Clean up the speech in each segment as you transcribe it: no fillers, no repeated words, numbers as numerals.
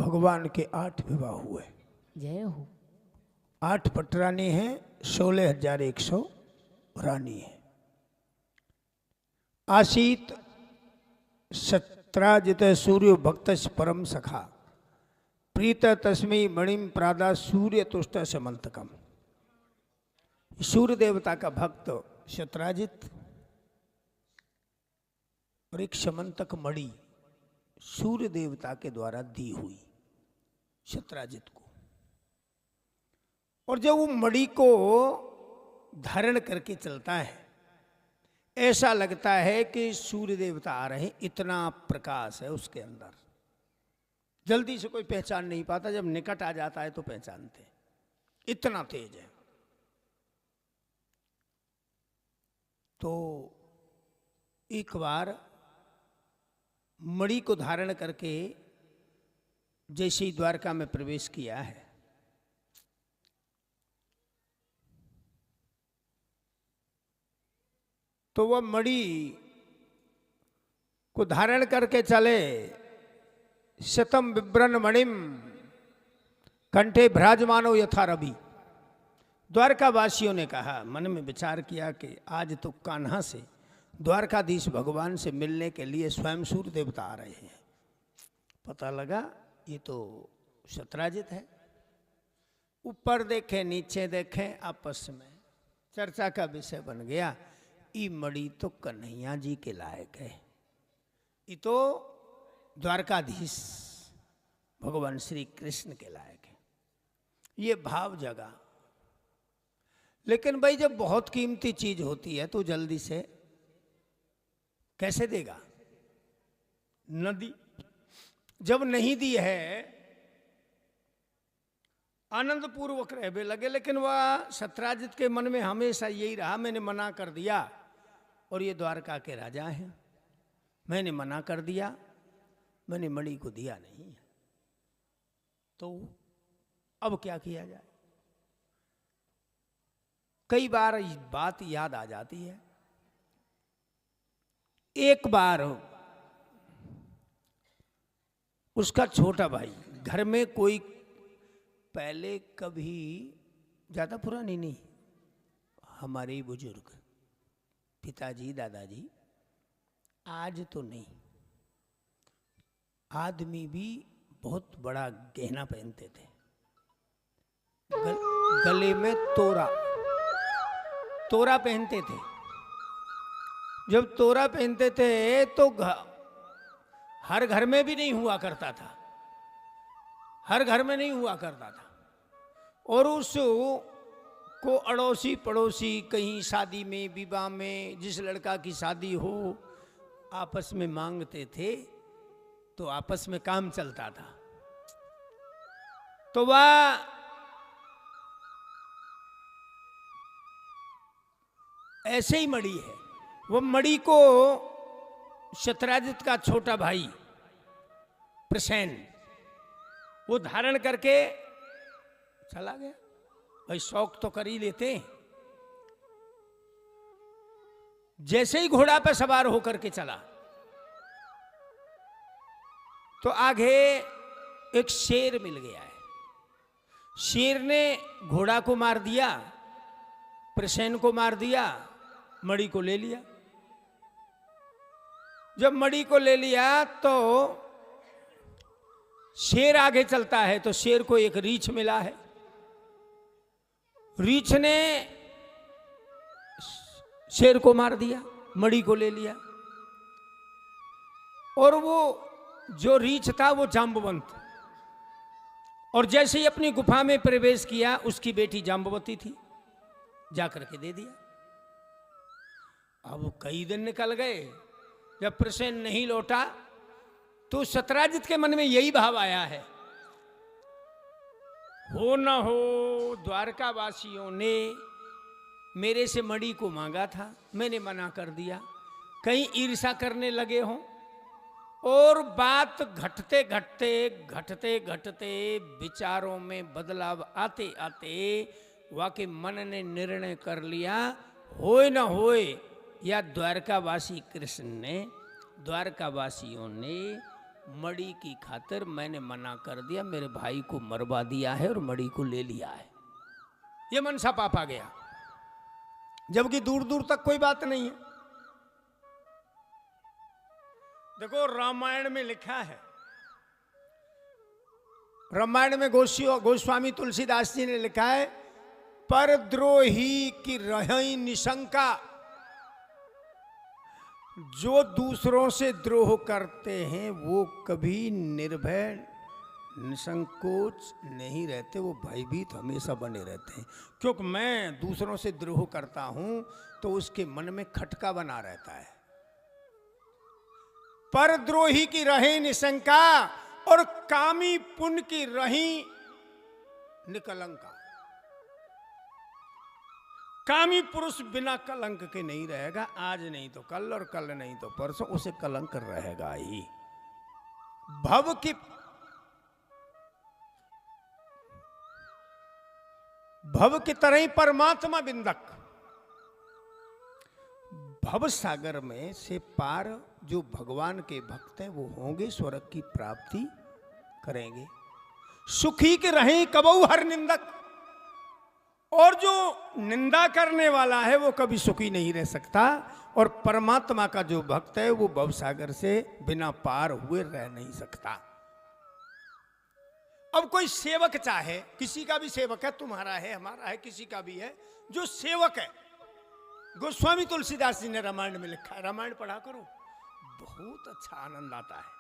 भगवान के 8 विवाह हुए। जय हो। 8 पटरानी हैं, 16,100 रानी है। आसीत सत्राजित सूर्य भक्त परम सखा प्रीत तस्मै मणिम प्रादा सूर्य तुष्ट समंतकम। सूर्य देवता का भक्त शत्राजित और एक समंतक मणि सूर्य देवता के द्वारा दी हुई शत्राजित को। और जब वो मणि को धारण करके चलता है, ऐसा लगता है कि सूर्य देवता आ रहे हैं, इतना प्रकाश है उसके अंदर। जल्दी से कोई पहचान नहीं पाता, जब निकट आ जाता है तो पहचानते, इतना तेज है। तो एक बार मणि को धारण करके जैसे ही द्वारका में प्रवेश किया है, तो वह मणि को धारण करके चले। शतम विब्रन मणिम कंठे भ्राजमानो यथा रवि। द्वारका वासियों ने कहा, मन में विचार किया कि आज तो कान्हा से, द्वारकाधीश भगवान से मिलने के लिए स्वयं सूर्य देवता आ रहे हैं। पता लगा ये तो शत्राजित है। ऊपर देखे नीचे देखे, आपस में चर्चा का विषय बन गया, ये मणि तो कन्हैया जी के लायक है, ये तो द्वारकाधीश भगवान श्री कृष्ण के लायक है। ये भाव जगा। लेकिन भाई जब बहुत कीमती चीज होती है तो जल्दी से कैसे देगा? नदी जब नहीं दी है, आनंद पूर्वक रहने लगे। लेकिन वह शत्राजित के मन में हमेशा यही रहा, मैंने मना कर दिया और ये द्वारका के राजा हैं, मैंने मना कर दिया, मैंने मणि को दिया नहीं, तो अब क्या किया जाए? कई बार बात याद आ जाती है। एक बार उसका छोटा भाई, घर में कोई पहले कभी, ज्यादा पुरानी नहीं, हमारे बुजुर्ग पिताजी दादाजी, आज तो नहीं, आदमी भी बहुत बड़ा गहना पहनते थे। गले में तोरा पहनते थे। जब तोरा पहनते थे तो हर घर में भी नहीं हुआ करता था, हर घर में नहीं हुआ करता था। और उस को अड़ोसी पड़ोसी कहीं शादी में विवाह में, जिस लड़का की शादी हो, आपस में मांगते थे, तो आपस में काम चलता था। तो वह ऐसे ही मणि है। वो मणि को शत्राजित का छोटा भाई प्रसेन वो धारण करके चला गया। भाई शौक तो कर ही लेते। जैसे ही घोड़ा पर सवार होकर के चला, तो आगे एक शेर मिल गया है। शेर ने घोड़ा को मार दिया, प्रसेन को मार दिया, मणि को ले लिया। जब मणि को ले लिया तो शेर आगे चलता है, तो शेर को एक रीछ मिला है। रीछ ने शेर को मार दिया, मणि को ले लिया। और वो जो रीछ था वो जाम्बवंत, और जैसे ही अपनी गुफा में प्रवेश किया, उसकी बेटी जाम्बवती थी, जाकर के दे दिया। अब कई दिन निकल गए, जब प्रसेन नहीं लौटा तो शत्राजित के मन में यही भाव आया है, हो न हो द्वारका वासियों ने मेरे से मणि को मांगा था, मैंने मना कर दिया, कहीं ईर्ष्या करने लगे हों। और बात घटते घटते विचारों में बदलाव आते आते वाकई मन ने निर्णय कर लिया, होए न होए, या द्वारकावासी कृष्ण ने, द्वारकावासियों ने मणि की खातिर मैंने मना कर दिया, मेरे भाई को मरवा दिया है और मणि को ले लिया है। ये मनसा पाप आ गया, जबकि दूर दूर तक कोई बात नहीं है। देखो रामायण में लिखा है, रामायण में गोस्वामी तुलसीदास जी ने लिखा है, परद्रोही की रही निशंका, जो दूसरों से द्रोह करते हैं वो कभी निर्भय निसंकोच नहीं रहते, वो भयभीत हमेशा बने रहते हैं। क्योंकि मैं दूसरों से द्रोह करता हूं तो उसके मन में खटका बना रहता है। परद्रोही की रहे निशंका और कामी पुण्य की रही निकलंका। कामी पुरुष बिना कलंक के नहीं रहेगा, आज नहीं तो कल और कल नहीं तो परसों उसे कलंक रहेगा ही। भव की तरह ही परमात्मा बिंदक, भव सागर में से पार जो भगवान के भक्त हैं वो होंगे, स्वर्ग की प्राप्ति करेंगे। सुखी के रहे कबहू हर निंदक, और जो निंदा करने वाला है वो कभी सुखी नहीं रह सकता। और परमात्मा का जो भक्त है वो भवसागर से बिना पार हुए रह नहीं सकता। अब कोई सेवक चाहे, किसी का भी सेवक है, तुम्हारा है, हमारा है, किसी का भी है, जो सेवक है, गोस्वामी तुलसीदास जी ने रामायण में लिखा है, रामायण पढ़ा करो, बहुत अच्छा आनंद आता है।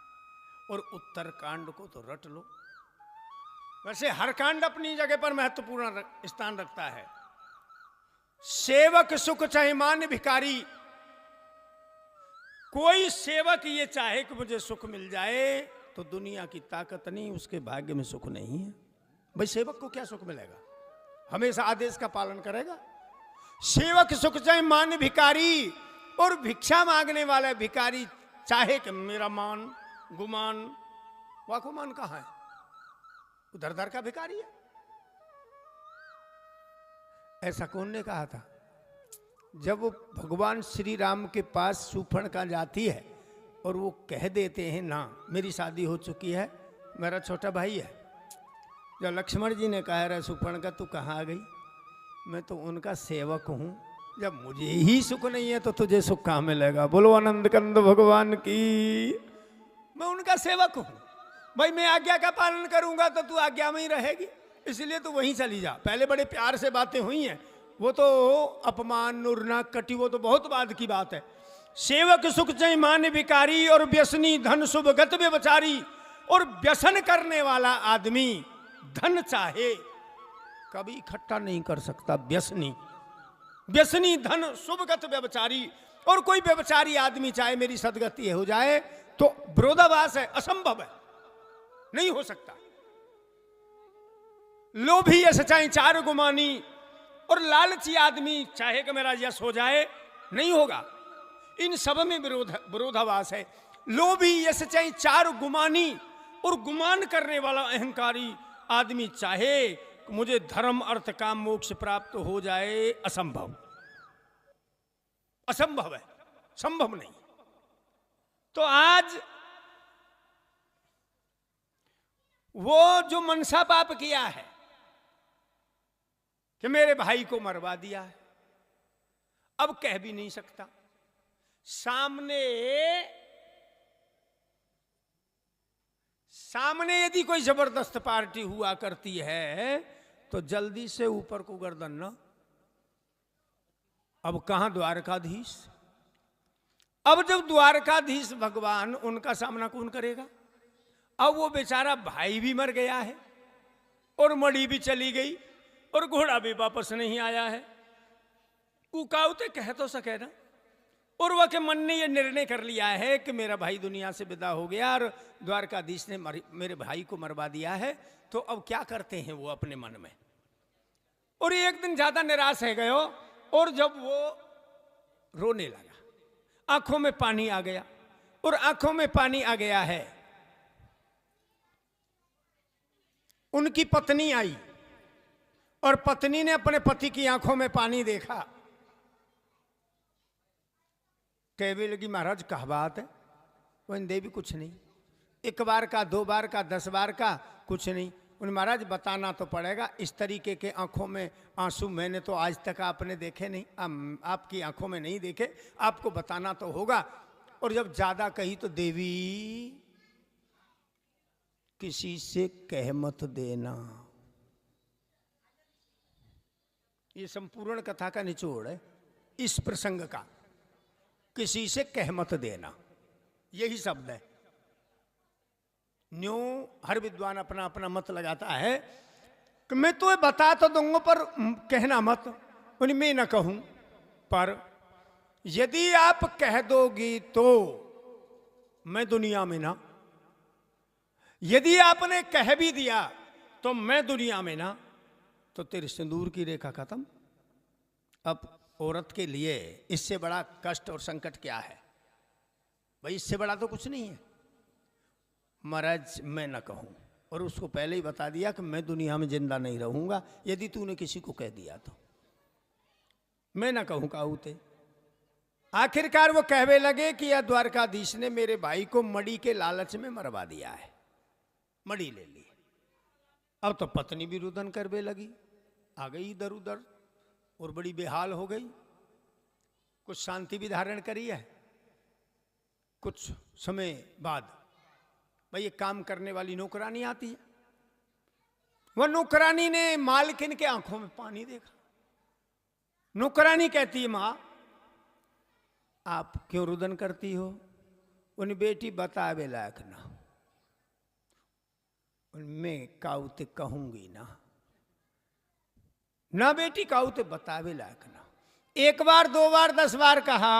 और उत्तर कांड को तो रट लो। वैसे हर कांड अपनी जगह पर महत्वपूर्ण स्थान रखता है। सेवक सुख चाहे मान भिखारी, कोई सेवक ये चाहे कि मुझे सुख मिल जाए तो दुनिया की ताकत नहीं, उसके भाग्य में सुख नहीं है। भाई सेवक को क्या सुख मिलेगा, हमेशा आदेश का पालन करेगा। सेवक सुख चाहे मान भिखारी, और भिक्षा मांगने वाला भिखारी चाहे कि मेरा मान गुमान, वाको मान कहां है, उधर दर का भिखारी है। ऐसा कौन ने कहा था? जब वो भगवान श्री राम के पास शूर्पणखा जाती है और वो कह देते हैं ना मेरी शादी हो चुकी है, मेरा छोटा भाई है। जब लक्ष्मण जी ने कहा रे शूर्पणखा तू कहाँ आ गई, मैं तो उनका सेवक हूँ, जब मुझे ही सुख नहीं है तो तुझे सुख कहाँ मिलेगा। बोलो आनंद कंद भगवान की। मैं उनका सेवक हूँ भाई, मैं आज्ञा का पालन करूंगा तो तू आज्ञा में ही रहेगी, इसलिए तू वहीं चली जा। पहले बड़े प्यार से बातें हुई हैं, वो तो अपमान नुरना कटी वो तो बहुत बाद की बात है। सेवक सुख चाहे मान भिखारी, और व्यसनी धन शुभ गत व्यभिचारी। और व्यसन करने वाला आदमी धन चाहे कभी इकट्ठा नहीं कर सकता, व्यसनी व्यसनी धन शुभ गत व्यभिचारी। और कोई व्यभिचारी आदमी चाहे मेरी सदगति हो जाए तो विरोधाभास है, असंभव है, नहीं हो सकता। लोभी यश चाहे चार गुमानी, और लालची आदमी चाहे कि मेरा यश हो जाए, नहीं होगा। इन सब में विरोधाभास है। लोभी यश चाहे चार गुमानी, और गुमान करने वाला अहंकारी आदमी चाहे मुझे धर्म अर्थ काम मोक्ष प्राप्त हो जाए, असंभव, असंभव है, संभव नहीं। तो आज वो जो मनसा पाप किया है कि मेरे भाई को मरवा दिया है, अब कह भी नहीं सकता। सामने यदि कोई जबरदस्त पार्टी हुआ करती है तो जल्दी से ऊपर को गर्दन न। अब कहां द्वारकाधीश, अब जब द्वारकाधीश भगवान, उनका सामना कौन करेगा? अब वो बेचारा भाई भी मर गया है, और मड़ी भी चली गई, और घोड़ा भी वापस नहीं आया है। उकाउते कह तो सके ना। और वह के मन ने यह निर्णय कर लिया है कि मेरा भाई दुनिया से विदा हो गया और द्वारकाधीश ने मेरे भाई को मरवा दिया है, तो अब क्या करते हैं वो अपने मन में। और एक दिन ज्यादा निराश है गयो, और जब वो रोने लगा, आंखों में पानी आ गया, और आंखों में पानी आ गया है। उनकी पत्नी आई, और पत्नी ने अपने पति की आंखों में पानी देखा, कहने लगी महाराज कहा बात है? वो देवी कुछ नहीं, एक बार का, 2 बार का, 10 बार का कुछ नहीं। उन महाराज बताना तो पड़ेगा। इस तरीके के आंखों में आंसू मैंने तो आज तक आपने देखे नहीं, आपकी आंखों में नहीं देखे, आपको बताना तो होगा। और जब ज्यादा कही तो देवी किसी से कह मत देना। ये संपूर्ण कथा का निचोड़ है इस प्रसंग का, किसी से कह मत देना, यही शब्द है। न्यू हर विद्वान अपना अपना मत लगाता है कि मैं तो बता तो दूंगा पर कहना मत, मैं ना कहूं। पर यदि आप कह दोगी तो मैं दुनिया में ना, यदि आपने कह भी दिया तो मैं दुनिया में ना, तो तेरे सिंदूर की रेखा खत्म। अब औरत के लिए इससे बड़ा कष्ट और संकट क्या है भाई? इससे बड़ा तो कुछ नहीं है। महाराज मैं न कहूं, और उसको पहले ही बता दिया कि मैं दुनिया में जिंदा नहीं रहूंगा यदि तूने किसी को कह दिया तो। मैं न कहूं काऊते। आखिरकार वो कहवे लगे कि यह द्वारकाधीश ने मेरे भाई को मड़ी के लालच में मरवा दिया है, मड़ी ले ली। अब तो पत्नी भी रुदन करवे लगी, आ गई इधर उधर और बड़ी बेहाल हो गई। कुछ शांति भी धारण करी है। कुछ समय बाद भाई एक काम करने वाली नौकरानी आती है। वह नौकरानी ने मालकिन के आंखों में पानी देखा। नौकरानी कहती है, मां आप क्यों रुदन करती हो? उन बेटी बतावे लायक ना, मैं काउते कहूंगी ना, ना बेटी काउते बतावे लायक ना। 1 बार 2 बार 10 बार कहा,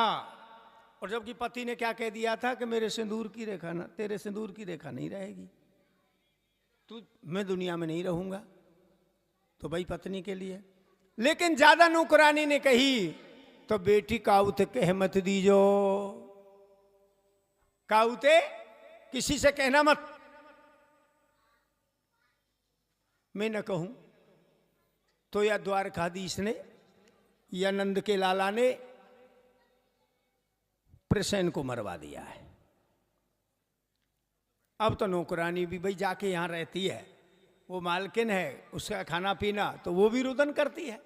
और जबकि पति ने क्या कह दिया था कि मेरे सिंदूर की रेखा ना, तेरे सिंदूर की रेखा नहीं रहेगी, तू, मैं दुनिया में नहीं रहूंगा। तो भाई पत्नी के लिए। लेकिन ज्यादा नौकरानी ने कही तो बेटी काउते कह मत दीजो, काउते किसी से कहना मत। मैं न कहूं तो या द्वारकाधीश ने या नंद के लाला ने प्रसेन को मरवा दिया है। अब तो नौकरानी भी भाई जाके यहां रहती है, वो मालकिन है, उसका खाना पीना तो वो भी रुदन करती है,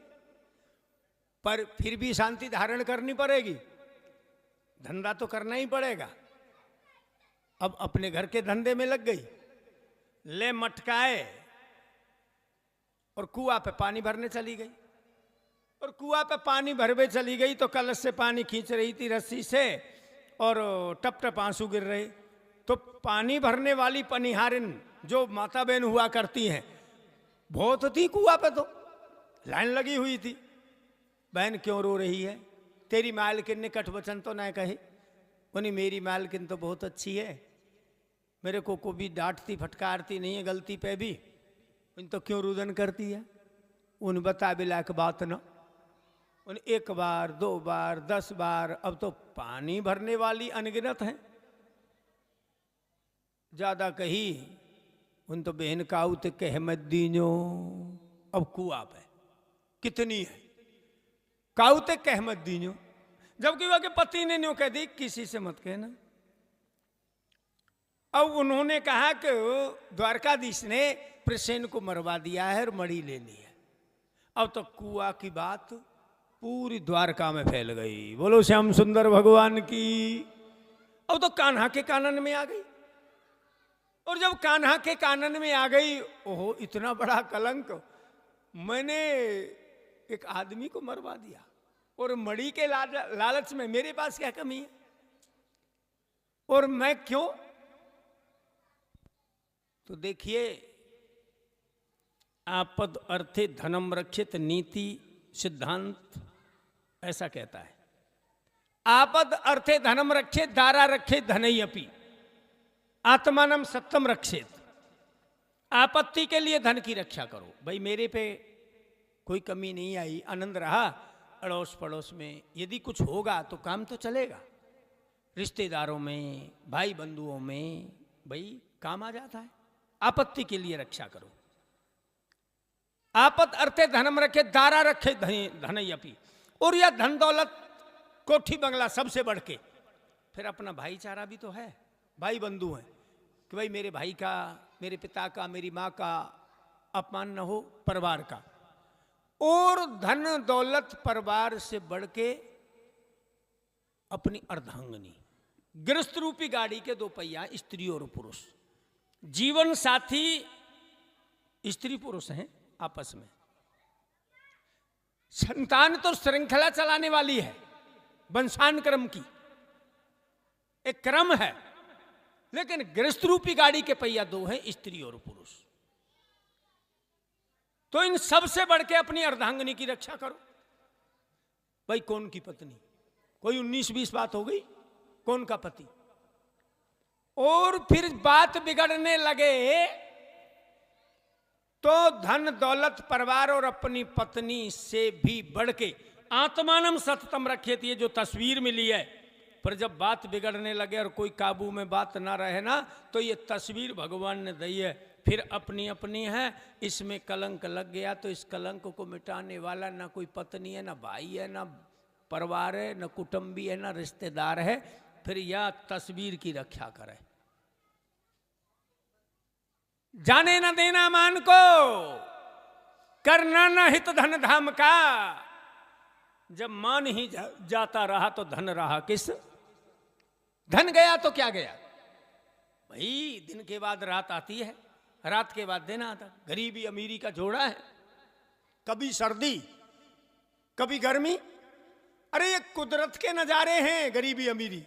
पर फिर भी शांति धारण करनी पड़ेगी, धंधा तो करना ही पड़ेगा। अब अपने घर के धंधे में लग गई, ले मटकाए और कुआं पे पानी भरने चली गई। और कुआं पे पानी भरवे चली गई तो कलश से पानी खींच रही थी रस्सी से, और टप टप आंसू गिर रहे। तो पानी भरने वाली पनिहारिन जो माता बहन हुआ करती हैं, बहुत थी कुआं पे, तो लाइन लगी हुई थी। बहन क्यों रो रही है? तेरी मालकिन ने कटवचन तो न कहे? उन्हें मेरी मालकिन तो बहुत अच्छी है, मेरे को भी डांटती फटकारती नहीं है गलती पे भी, उन तो क्यों रुदन करती है? उन बता बिला के बात न। उन 1 बार 2 बार 10 बार, अब तो पानी भरने वाली अनगिनत है। ज्यादा कही उन तो बहन काउत कह मत दीनो। अब कुआं पे कितनी है, काउते कह मत दीनो, जबकि वह के पति ने न्यों कह दी किसी से मत कहना। अब उन्होंने कहा कि द्वारकाधीश ने प्रसेन को मरवा दिया है और मड़ी ले ली है। अब तो कुआं की बात पूरी द्वारका में फैल गई। बोलो श्याम सुंदर भगवान की। अब तो कान्हा के कानन में आ गई, और जब कान्हा के कानन में आ गई, ओहो इतना बड़ा कलंक, मैंने एक आदमी को मरवा दिया और मड़ी के लालच में मेरे पास क्या कमी है, और मैं क्यों? तो देखिए, आपद अर्थे धनम रक्षित नीति सिद्धांत ऐसा कहता है। आपद अर्थे धनम रक्षित दारा रक्षित धनयपि आत्मानम सत्यम रक्षित। आपत्ति के लिए धन की रक्षा करो। भाई मेरे पे कोई कमी नहीं आई, आनंद रहा, अड़ोस पड़ोस में यदि कुछ होगा तो काम तो चलेगा, रिश्तेदारों में भाई बंधुओं में भाई काम आ जाता है। आपत्ति के लिए रक्षा करो। आपत अर्थे धनम रखे दारा रखे धनयपि। और यह धन दौलत कोठी बंगला सबसे बढ़ के फिर अपना भाईचारा भी तो है, भाई बंधु हैं। कि भाई मेरे भाई का, मेरे पिता का, मेरी माँ का अपमान न हो, परिवार का। और धन दौलत परिवार से बढ़ के अपनी अर्धांगिनी, गृहस्थ रूपी गाड़ी के दो पहिया, स्त्री और पुरुष, जीवन साथी स्त्री पुरुष हैं आपस में। संतान तो श्रृंखला चलाने वाली है, वंशानुक्रम की एक क्रम है, लेकिन गृहस्थ रूपी गाड़ी के पहिया दो हैं, स्त्री और पुरुष। तो इन सबसे बढ़ के अपनी अर्धांगिनी की रक्षा करो। भाई कौन की पत्नी, कोई 19-20 बात हो गई, कौन का पति। और फिर बात बिगड़ने लगे तो धन दौलत परिवार और अपनी पत्नी से भी बढ़ के आत्मानम सततम रखे थी, ये जो तस्वीर मिली है। पर जब बात बिगड़ने लगे और कोई काबू में बात ना रहे ना, तो ये तस्वीर भगवान ने दी है, फिर अपनी अपनी है, इसमें कलंक लग गया तो इस कलंक को मिटाने वाला ना कोई पत्नी है, ना भाई है, ना परिवार है, ना कुटुंबी है, ना रिश्तेदार है। फिर यह तस्वीर की रक्षा करे। जाने न देना मान को, करना न हित धन धाम का। जब मान ही जाता रहा तो धन रहा किस। धन गया तो क्या गया भाई, दिन के बाद रात आती है, रात के बाद दिन आता। गरीबी अमीरी का जोड़ा है, कभी सर्दी कभी गर्मी। अरे ये कुदरत के नजारे हैं, गरीबी अमीरी,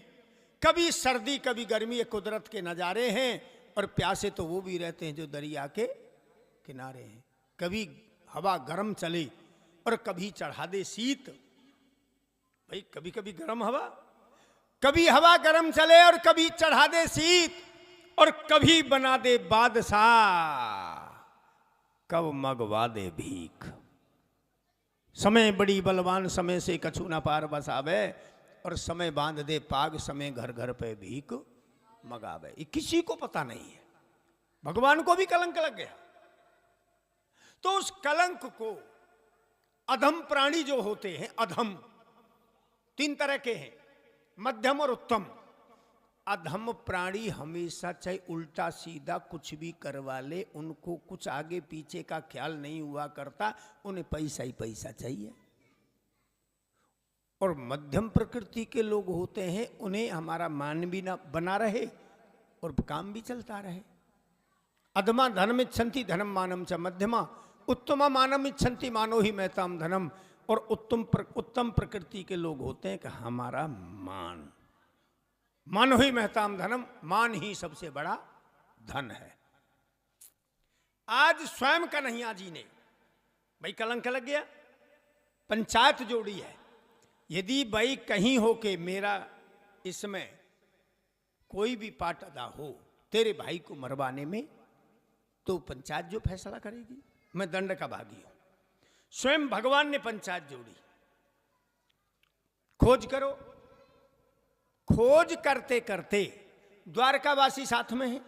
कभी सर्दी कभी गर्मी, ये कुदरत के नजारे हैं। और प्यासे तो वो भी रहते हैं जो दरिया के किनारे हैं। कभी हवा गर्म चले और कभी चढ़ा दे शीत। भाई कभी कभी गर्म हवा, कभी हवा गर्म चले और कभी चढ़ा दे शीत, और कभी बना दे बादशाह, कब मगवा दे भीख। समय बड़ी बलवान, समय से कछु ना पार बसावे, और समय बांध दे पाग, समय घर घर पे भीख मगावे। ये किसी को पता नहीं है, भगवान को भी कलंक लग गया। तो उस कलंक को अधम प्राणी जो होते हैं, अधम 3 तरह के हैं, मध्यम और उत्तम। अधम प्राणी हमेशा चाहे उल्टा सीधा कुछ भी करवा ले, उनको कुछ आगे पीछे का ख्याल नहीं हुआ करता, उन्हें पैसा ही पैसा चाहिए। और मध्यम प्रकृति के लोग होते हैं, उन्हें हमारा मान भी ना बना रहे और काम भी चलता रहे। अधमा धनम इच्छन्ति धनम मानम च मध्यमा, उत्तमा मानम इच्छन्ति मानो ही महताम धनम। और उत्तम प्रकृति के लोग होते हैं कि हमारा मान, मानो ही महताम धनम, मान ही सबसे बड़ा धन है। आज स्वयं कन्हैया जी ने भाई कलंक लग गया, पंचायत जोड़ी है। यदि भाई कहीं हो के मेरा इसमें कोई भी पार्ट अदा हो तेरे भाई को मरवाने में, तो पंचायत जो फैसला करेगी। मैं दंड का भागी हूं। स्वयं भगवान ने पंचायत जोड़ी। खोज करो, खोज करते करते द्वारकावासी साथ में है,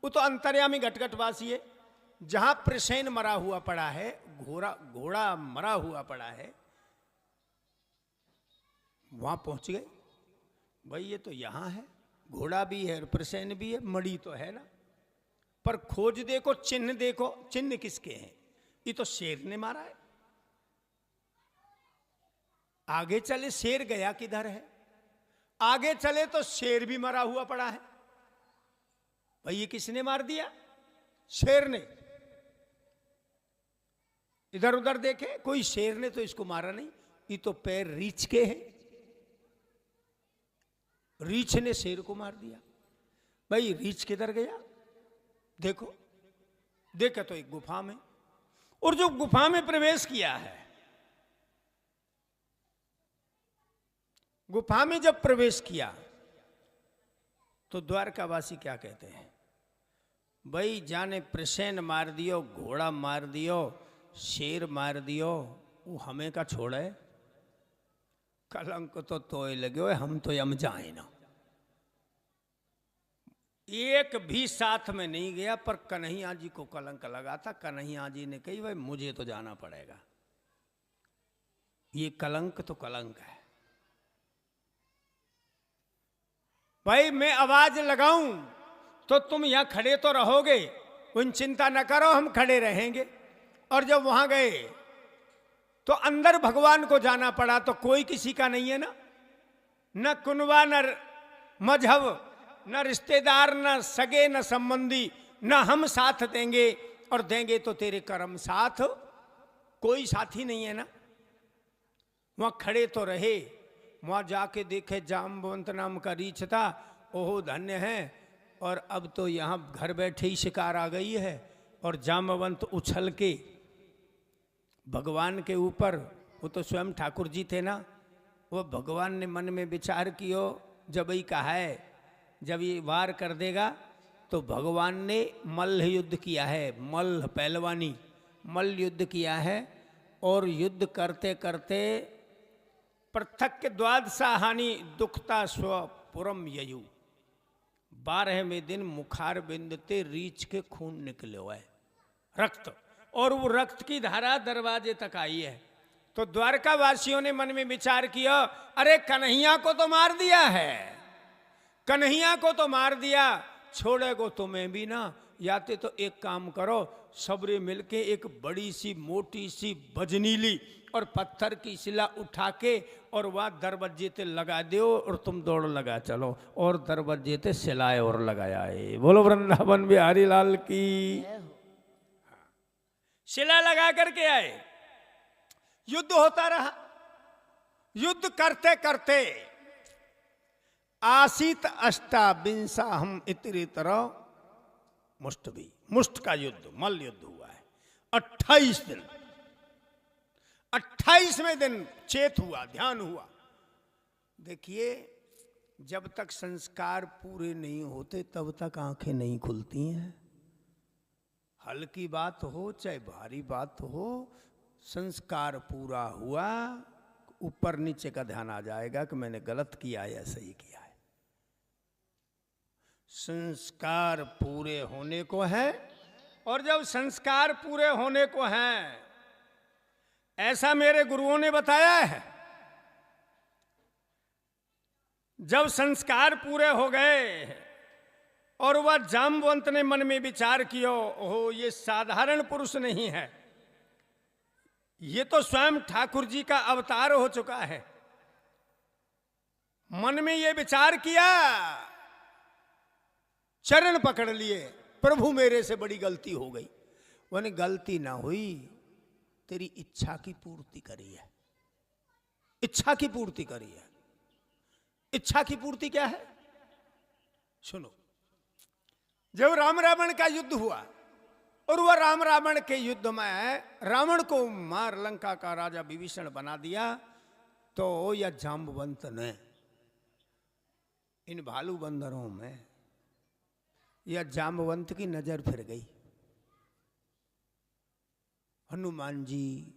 वो तो अंतर्यामी घटघटवासी है। जहां प्रसेन मरा हुआ पड़ा है, घोड़ा मरा हुआ पड़ा है, वहां पहुंच गए। भाई ये तो यहां है, घोड़ा भी है और प्रसेन भी है, मड़ी तो है ना। पर खोज देखो, चिन्ह देखो, चिन्ह किसके हैं? ये तो शेर ने मारा है। आगे चले शेर गया किधर है, आगे चले तो शेर भी मरा हुआ पड़ा है। भाई ये किसने मार दिया? शेर ने। इधर उधर देखे, कोई शेर ने तो इसको मारा नहीं, ये तो पैर रीछ के हैं, रीछ ने शेर को मार दिया। भाई रीछ किधर गया? देखो, देखा तो एक गुफा में, और जो गुफा में प्रवेश किया है, गुफा में जब प्रवेश किया तो द्वारकावासी क्या कहते हैं? भाई जाने प्रसेन मार दियो, घोड़ा मार दियो, शेर मार दियो, वो हमें का छोड़े, कलंक तो तोय लगे, हम तो यम जाए ना। एक भी साथ में नहीं गया, पर कन्हैया जी को कलंक लगा था। कन्हैया जी ने कही भाई मुझे तो जाना पड़ेगा, ये कलंक तो कलंक है। भाई मैं आवाज लगाऊं तो तुम यहां खड़े तो रहोगे, उन चिंता न करो, हम खड़े रहेंगे। और जब वहां गए तो अंदर भगवान को जाना पड़ा, तो कोई किसी का नहीं है ना, न कुनवा, न मजहब, न रिश्तेदार, न सगे, न संबंधी, न हम साथ देंगे, और देंगे तो तेरे कर्म साथ, कोई साथी नहीं है ना। वहां खड़े तो रहे, वहां जाके देखे जाम्बवंत नाम का रीछ था, ओहो धन्य है, और अब तो यहां घर बैठे ही शिकार आ गई है। और जाम्बवंत उछल के भगवान के ऊपर, वो तो स्वयं ठाकुर जी थे ना, वो भगवान ने मन में विचार कियो, जब ही कहा है जब ये वार कर देगा, तो भगवान ने मल्ल युद्ध किया है, मल्ल पहलवानी, मल्ल युद्ध किया है। और युद्ध करते करते पृथक के द्वादशा हानि दुखता स्वपुरम ययु, 12वें दिन मुखार बिंदते रीछ के खून निकले हुए रक्त, और वो रक्त की धारा दरवाजे तक आई है। तो द्वारका वासियों ने मन में विचार किया, अरे कन्हैया को तो मार दिया है, कन्हैया को तो मार दिया, छोड़ेगो तुम्हें भी ना, याते तो एक काम करो, सबरे मिलके एक बड़ी सी मोटी सी बजनीली और पत्थर की शिला उठा के और वहां दरवाजे ते लगा दो, और तुम दौड़ लगा चलो, और दरवाजे ते सिलाए और लगाया है। बोलो वृंदावन बिहारी लाल की। शिला लगा करके आए, युद्ध होता रहा। युद्ध करते करते आसीत अष्टाविंसा हम इतरी तरह मुष्ट भी, मुष्ट का युद्ध, मल्ल युद्ध हुआ है 28 दिन। 28वें दिन चेत हुआ, ध्यान हुआ। देखिए, जब तक संस्कार पूरे नहीं होते तब तक आंखें नहीं खुलती हैं। हल्की बात हो चाहे भारी बात हो, संस्कार पूरा हुआ, ऊपर नीचे का ध्यान आ जाएगा कि मैंने गलत किया या सही किया है। संस्कार पूरे होने को है, और जब संस्कार पूरे होने को हैं, ऐसा मेरे गुरुओं ने बताया है, जब संस्कार पूरे हो गए और वह जाम्बवंत ने मन में विचार किया, ओहो ये साधारण पुरुष नहीं है, ये तो स्वयं ठाकुर जी का अवतार हो चुका है। मन में ये विचार किया, चरण पकड़ लिए, प्रभु मेरे से बड़ी गलती हो गई। वह गलती ना हुई, तेरी इच्छा की पूर्ति करी है, इच्छा की पूर्ति करी है। इच्छा की पूर्ति क्या है सुनो। जब राम रावण का युद्ध हुआ, और वह राम रावण के युद्ध में रावण को मार लंका का राजा विभीषण बना दिया, तो यह जाम्बवंत ने इन भालू बंदरों में यह जाम्बवंत की नजर फिर गई। हनुमान जी,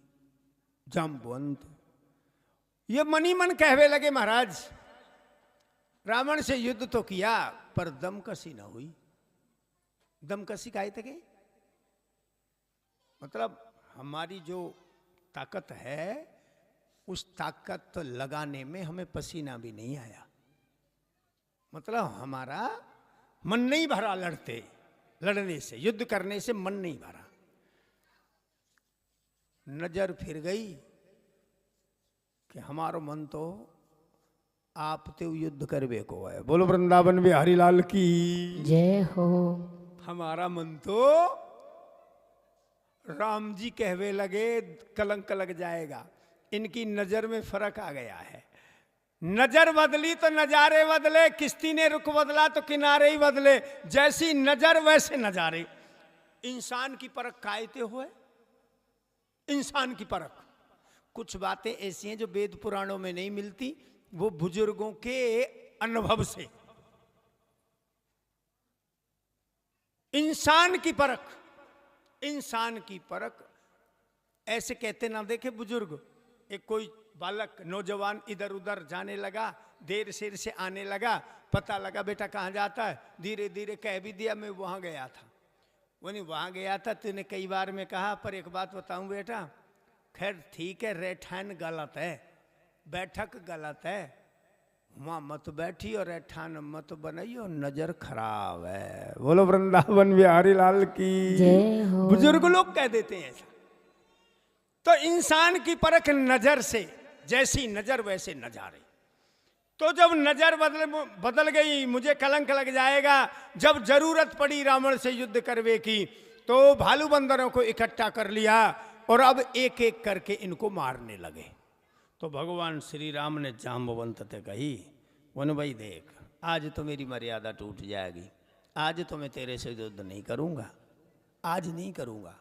जाम्बवंत, ये मनी मन कहवे लगे, महाराज रावण से युद्ध तो किया पर दमकसी ना हुई। दमकसी काहे थे? मतलब हमारी जो ताकत है, उस ताकत लगाने में हमें पसीना भी नहीं आया। मतलब हमारा मन नहीं भरा, लड़ने से, युद्ध करने से मन नहीं भरा। नजर फिर गई कि हमारो मन तो आप ते युद्ध करवे को है। बोलो वृंदावन बिहारी लाल की जय हो। हमारा मन तो राम जी कहवे लगे, कलंक लग जाएगा। इनकी नजर में फर्क आ गया है। नजर बदली तो नजारे बदले, किश्ती ने रुख बदला तो किनारे ही बदले। जैसी नजर वैसे नजारे। इंसान की परख कायते हुए, इंसान की परख। कुछ बातें ऐसी हैं जो वेद पुराणों में नहीं मिलती, वो बुजुर्गों के अनुभव से। इंसान की परख, इंसान की परख ऐसे कहते ना देखे बुजुर्ग। एक कोई बालक नौजवान इधर उधर जाने लगा, देर शेर से आने लगा, पता लगा बेटा कहाँ जाता है, धीरे धीरे कह भी दिया मैं वहां गया था। वो नहीं वहां गया था, तूने कई बार में कहा, पर एक बात बताऊं बेटा, खैर ठीक है, रेठान गलत है, बैठक गलत है, वहां मत बैठी और ऐठान मत बनाइयो, नजर खराब है। बोलो वृंदावन बिहारी लाल की जय हो। बुजुर्ग लोग कह देते हैं ऐसा। तो इंसान की परख नजर से, जैसी नजर वैसे नजारे। तो जब नजर बदल गई, मुझे कलंक लग जाएगा। जब जरूरत पड़ी रावण से युद्ध करवे की, तो भालू बंदरों को इकट्ठा कर लिया और अब एक एक करके इनको मारने लगे। तो भगवान श्री राम ने जाम्बवंत से कही, वन भाई देख, आज तो मेरी मर्यादा टूट जाएगी, आज तो मैं तेरे से युद्ध नहीं करूंगा, आज नहीं करूंगा,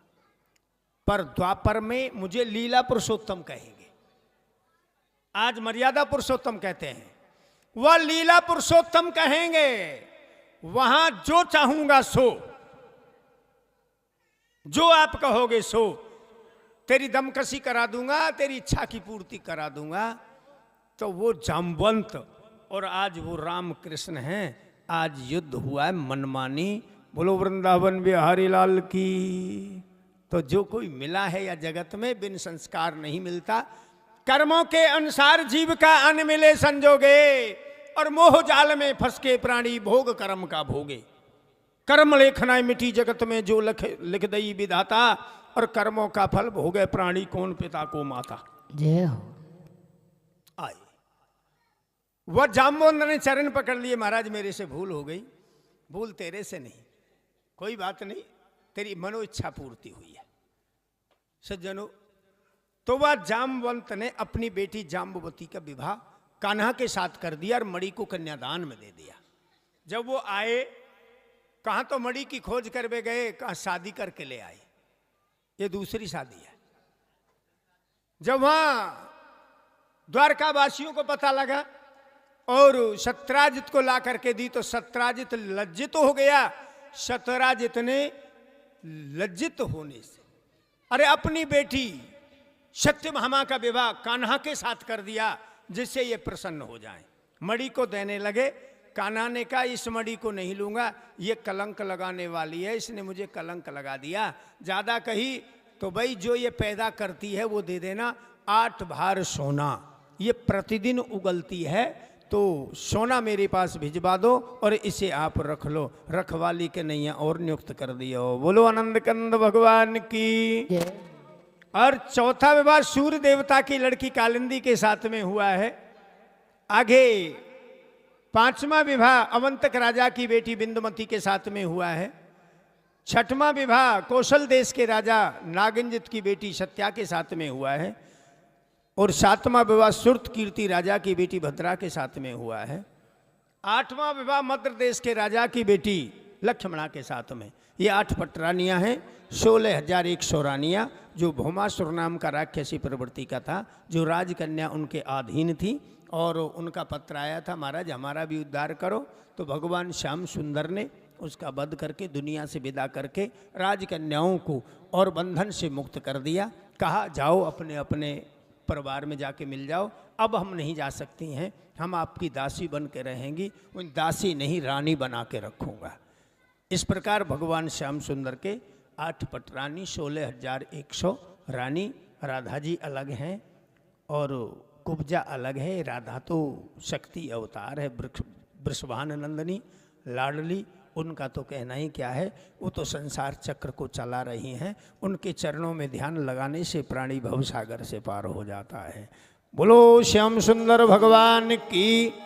पर द्वापर में मुझे लीला पुरुषोत्तम कहेंगे। आज मर्यादा पुरुषोत्तम कहते हैं, वह लीला पुरुषोत्तम कहेंगे। वहां जो चाहूंगा सो, जो आप कहोगे सो, तेरी दमकसी करा दूंगा, तेरी इच्छा की पूर्ति करा दूंगा। तो वो जाम्बवंत और आज वो राम कृष्ण हैं। आज युद्ध हुआ है मनमानी। बोलो वृंदावन बिहारी लाल की। तो जो कोई मिला है या जगत में, बिन संस्कार नहीं मिलता। कर्मों के अनुसार जीव का अन्न मिले संजोगे, और मोह जाल में फंस के प्राणी भोग कर्म का भोगे। कर्म लेखना मिटी जगत में जो लिख दई विधाता, और कर्मों का फल भोगे प्राणी कौन पिता को माता। जय हो। आए वह जाम्बवंत ने चरण पकड़ लिए, महाराज मेरे से भूल हो गई। भूल तेरे से नहीं, कोई बात नहीं, तेरी मनो इच्छा पूर्ति हुई है। सज्जनों, तो वह जाम्बवंत ने अपनी बेटी जाम्बवती का विवाह कान्हा के साथ कर दिया और मणि को कन्यादान में दे दिया। जब वो आए, कहाँ तो मणि की खोज करवे गए, कहाँ शादी करके ले आए। ये दूसरी शादी है। जब वहां द्वारका वासियों को पता लगा और सत्राजित को ला करके दी, तो सत्राजित लज्जित हो गया। सत्राजित ने लज्जित होने से, अरे अपनी बेटी सत्यभामा का विवाह कान्हा के साथ कर दिया, जिससे ये प्रसन्न हो जाए। मणि को देने लगे। कान्हा ने कहा, इस मणि को नहीं लूंगा, ये कलंक लगाने वाली है, इसने मुझे कलंक लगा दिया। ज्यादा कही तो भाई जो ये पैदा करती है वो दे देना। 8 भार सोना, ये प्रतिदिन उगलती है, तो सोना मेरे पास भिजवा दो और इसे आप रख लो। रखवाली के नैया और नियुक्त कर दिया। बोलो आनंद कंद भगवान की। और चौथा विवाह सूर्य देवता की लड़की कालिंदी के साथ में हुआ है। आगे 5वां विवाह अवंतक राजा की बेटी बिंदुमती के साथ में हुआ है। 6वां विवाह कौशल देश के राजा नागिंजित की बेटी सत्या के साथ में हुआ है। और 7वां विवाह सुरत कीर्ति राजा की बेटी भद्रा के साथ में हुआ है। 8वां विवाह मध्य देश के राजा की बेटी लक्ष्मणा के साथ में। ये 8 पटरानियां हैं। 16,100 रानियां, जो भौमासुर नाम का राक्षसी प्रवृत्ति का था, जो राजकन्या उनके अधीन थी। और उनका पत्र आया था, महाराज हमारा भी उद्धार करो। तो भगवान श्याम सुंदर ने उसका वध करके दुनिया से विदा करके राजकन्याओं को और बंधन से मुक्त कर दिया। कहा जाओ अपने अपने परिवार में जाके मिल जाओ, अब हम नहीं जा सकती हैं, हम आपकी दासी बन के रहेंगी। उन दासी नहीं, रानी बना के रखूँगा। इस प्रकार भगवान श्याम सुंदर के 8 पटरानी, 16,100 रानी। राधा जी अलग हैं और कुब्जा अलग है। राधा तो शक्ति अवतार है, वृषभान नंदनी लाडली। उनका तो कहना ही क्या है, वो तो संसार चक्र को चला रही हैं। उनके चरणों में ध्यान लगाने से प्राणी भवसागर से पार हो जाता है। बोलो श्याम सुंदर भगवान की।